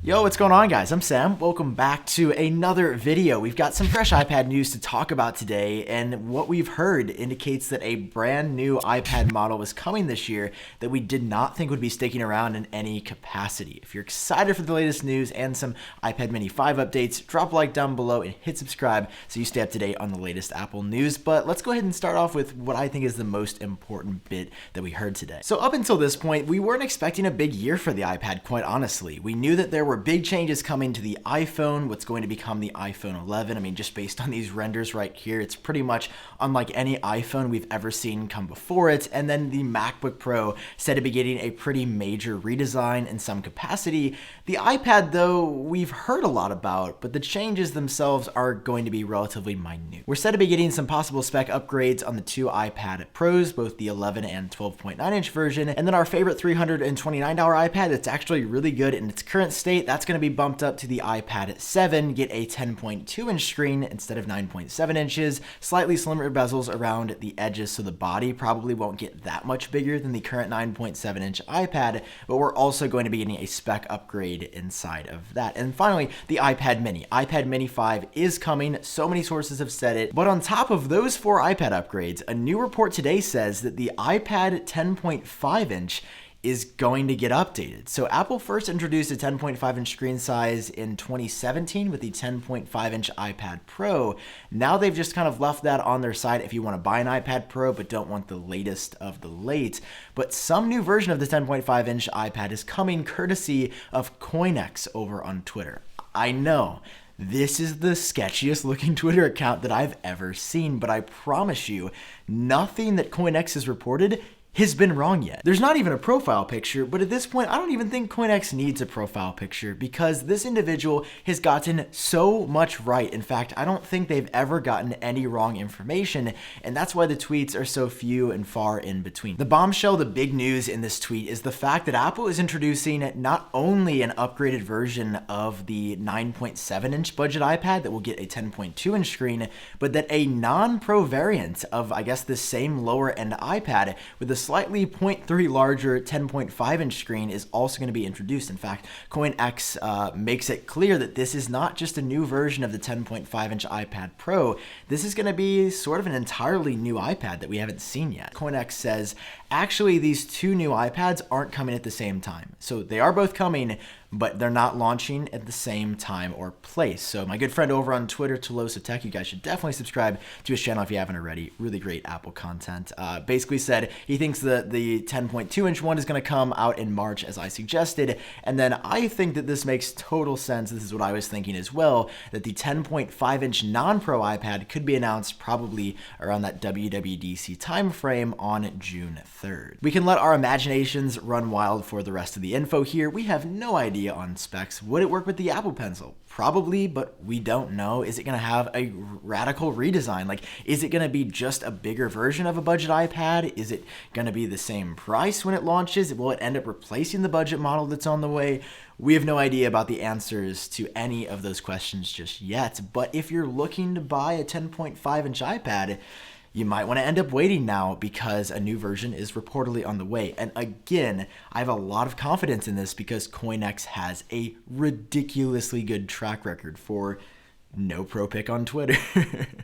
Yo, what's going on, guys? I'm Sam. Welcome back to another video. We've got some fresh iPad news to talk about today, and what we've heard indicates that a brand new iPad model is coming this year that we did not think would be sticking around in any capacity. If you're excited for the latest news and some iPad mini 5 updates, drop a like down below and hit subscribe so you stay up to date on the latest Apple news. But let's go ahead and start off with what I think is the most important bit that we heard today. So up until this point, we weren't expecting a big year for the iPad, quite honestly. We knew that there were big changes coming to the iPhone, what's going to become the iPhone 11. I mean, just based on these renders right here, it's pretty much unlike any iPhone we've ever seen come before it. And then the MacBook Pro said to be getting a pretty major redesign in some capacity. The iPad, though, we've heard a lot about, but the changes themselves are going to be relatively minute. We're said to be getting some possible spec upgrades on the two iPad Pros, both the 11 and 12.9-inch version, and then our favorite $329 iPad that's actually really good in its current state, that's going to be bumped up to the iPad 7, get a 10.2-inch screen instead of 9.7 inches, slightly slimmer bezels around the edges, so the body probably won't get that much bigger than the current 9.7-inch iPad, but we're also going to be getting a spec upgrade inside of that. And finally, the iPad mini. iPad mini 5 is coming, so many sources have said it, but on top of those four iPad upgrades, a new report today says that the iPad 10.5-inch is going to get updated. So Apple first introduced a 10.5-inch screen size in 2017 with the 10.5-inch iPad Pro. Now they've just kind of left that on their side if you want to buy an iPad Pro but don't want the latest of the late. But some new version of the 10.5-inch iPad is coming courtesy of CoinEx over on Twitter. I know, this is the sketchiest looking Twitter account that I've ever seen, but I promise you, nothing that CoinEx has reported has been wrong yet. There's not even a profile picture, but at this point, I don't even think CoinEx needs a profile picture because this individual has gotten so much right. In fact, I don't think they've ever gotten any wrong information, and that's why the tweets are so few and far in between. The bombshell, the big news in this tweet is the fact that Apple is introducing not only an upgraded version of the 9.7-inch budget iPad that will get a 10.2-inch screen, but that a non-Pro variant of, I guess, the same lower-end iPad with a slightly 0.3 larger 10.5-inch screen is also going to be introduced. In fact, CoinEx makes it clear that this is not just a new version of the 10.5-inch iPad Pro. This is going to be sort of an entirely new iPad that we haven't seen yet. CoinEx says, actually, these two new iPads aren't coming at the same time. So they are both coming, but they're not launching at the same time or place. So my good friend over on Twitter, Telos of Tech, you guys should definitely subscribe to his channel if you haven't already. Really great Apple content. Basically said he thinks that the 10.2-inch one is going to come out in March, as I suggested. And then I think that this makes total sense. This is what I was thinking as well, that the 10.5-inch non-Pro iPad could be announced probably around that WWDC timeframe on June 3rd. We can let our imaginations run wild for the rest of the info here. We have no idea on specs. Would it work with the Apple Pencil? Probably, but we don't know. Is it going to have a radical redesign? Like, is it going to be just a bigger version of a budget iPad? Is it going to be the same price when it launches? Will it end up replacing the budget model that's on the way? We have no idea about the answers to any of those questions just yet, but if you're looking to buy a 10.5-inch iPad, you might want to end up waiting now because a new version is reportedly on the way. And again, I have a lot of confidence in this because CoinEx has a ridiculously good track record for no pro pick on Twitter.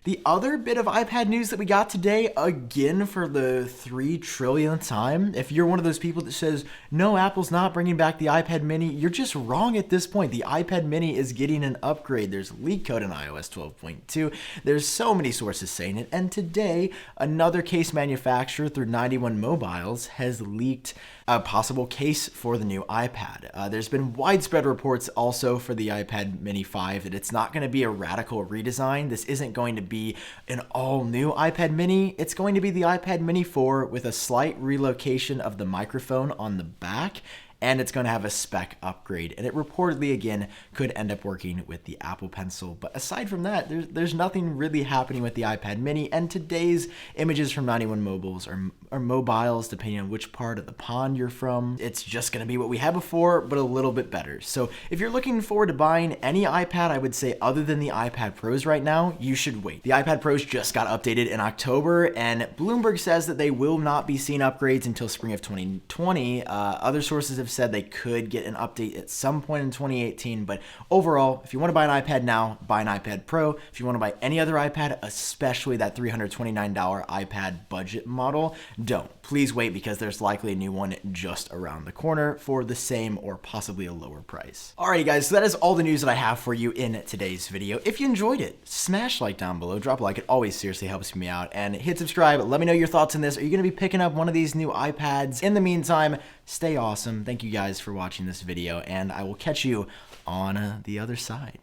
The other bit of iPad news that we got today, again for the 3 trillionth time, if you're one of those people that says, no, Apple's not bringing back the iPad mini, you're just wrong at this point. The iPad mini is getting an upgrade. There's leak code in iOS 12.2. There's so many sources saying it. And today, another case manufacturer through 91 Mobiles has leaked a possible case for the new iPad. There's been widespread reports also for the iPad mini 5 that it's not going to be a radical redesign. This isn't going to be an all-new iPad mini. It's going to be the iPad mini 4 with a slight relocation of the microphone on the back, and it's going to have a spec upgrade, and it reportedly, again, could end up working with the Apple Pencil. But aside from that, there's nothing really happening with the iPad mini, and today's images from 91 Mobiles or Mobiles, depending on which part of the pond you're from. It's just going to be what we had before, but a little bit better. So if you're looking forward to buying any iPad, I would say other than the iPad Pros right now, you should wait. The iPad Pros just got updated in October, and Bloomberg says that they will not be seeing upgrades until spring of 2020. Other sources have have said they could get an update at some point in 2018, but overall, if you want to buy an iPad now, buy an iPad Pro. If you want to buy any other iPad, especially that $329 iPad budget model, don't. Please wait, because there's likely a new one just around the corner for the same or possibly a lower price. Alrighty guys, so that is all the news that I have for you in today's video. If you enjoyed it, smash like down below, drop a like, it always seriously helps me out, and hit subscribe. Let me know your thoughts on this. Are you going to be picking up one of these new iPads? In the meantime, stay awesome. Thank you guys for watching this video, and I will catch you on the other side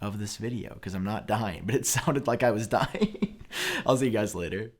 of this video, because I'm not dying, but it sounded like I was dying. I'll see you guys later.